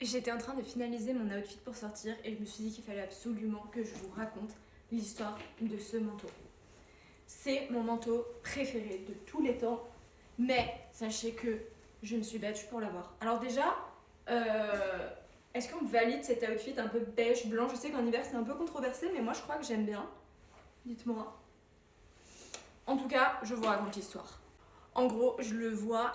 J'étais en train de finaliser mon outfit pour sortir et je me suis dit qu'il fallait absolument que je vous raconte l'histoire de ce manteau. C'est mon manteau préféré de tous les temps, mais sachez que je me suis battue pour l'avoir. Alors déjà, est-ce qu'on valide cet outfit un peu beige, blanc? Je sais qu'en hiver c'est un peu controversé, mais moi je crois que j'aime bien. Dites-moi. En tout cas, je vous raconte l'histoire. En gros, je le vois,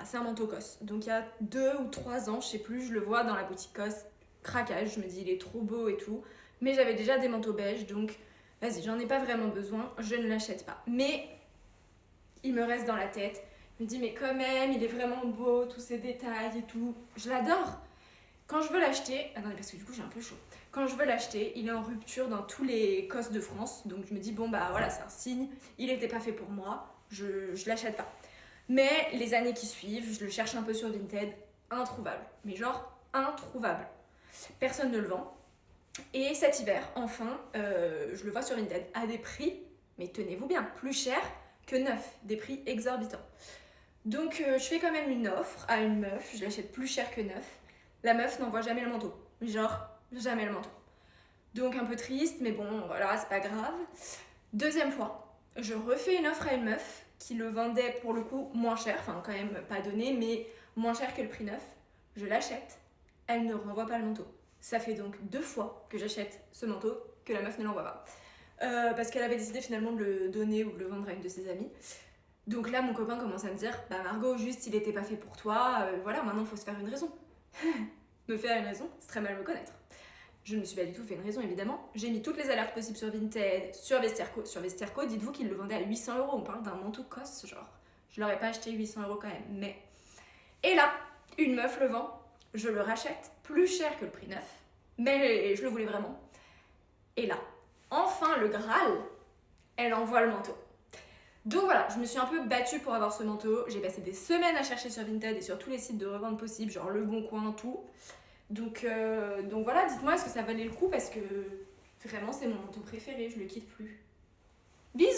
c'est un manteau COS. Donc il y a 2 ou 3 ans, je sais plus, je le vois dans la boutique COS. Craquage, je me dis il est trop beau et tout. Mais j'avais déjà des manteaux beige, donc vas-y, j'en ai pas vraiment besoin, je ne l'achète pas. Mais il me reste dans la tête. Je me dis mais quand même, il est vraiment beau, tous ces détails et tout. Je l'adore. Quand je veux l'acheter, attendez parce que du coup j'ai un peu chaud. Quand je veux l'acheter, il est en rupture dans tous les COS de France. Donc je me dis bon bah voilà, c'est un signe, il n'était pas fait pour moi, je l'achète pas. Mais les années qui suivent, je le cherche un peu sur Vinted, introuvable. Mais genre introuvable. Personne ne le vend. Et cet hiver, enfin, je le vois sur Vinted à des prix, mais tenez-vous bien, plus cher que neuf, des prix exorbitants. Donc je fais quand même une offre à une meuf, je l'achète plus cher que neuf. La meuf n'envoie jamais le manteau, genre jamais le manteau. Donc un peu triste, mais bon, voilà, c'est pas grave. Deuxième fois, je refais une offre à une meuf qui le vendait pour le coup moins cher, enfin quand même pas donné, mais moins cher que le prix neuf. Je l'achète, elle ne renvoie pas le manteau. Ça fait donc 2 fois que j'achète ce manteau que la meuf ne l'envoie pas. Parce qu'elle avait décidé finalement de le donner ou de le vendre à une de ses amies. Donc là, mon copain commence à me dire bah Margot, juste il était pas fait pour toi, voilà, maintenant il faut se faire une raison. Me faire une raison, c'est très mal me connaître. Je ne me suis pas du tout fait une raison, évidemment. J'ai mis toutes les alertes possibles sur Vinted, sur Vestiaire.co. Sur Vestiaire.co, dites-vous qu'ils le vendaient à 800 €. On parle d'un manteau COS, genre. Je l'aurais pas acheté 800 € quand même, mais. Et là, une meuf le vend. Je le rachète plus cher que le prix neuf, mais je le voulais vraiment. Et là, enfin le Graal, elle envoie le manteau. Donc voilà, je me suis un peu battue pour avoir ce manteau. J'ai passé des semaines à chercher sur Vinted et sur tous les sites de revente possibles, genre Le Bon Coin, tout. Donc voilà, dites-moi, est-ce que ça valait le coup? Parce que vraiment, c'est mon manteau préféré, je le quitte plus. Bisous!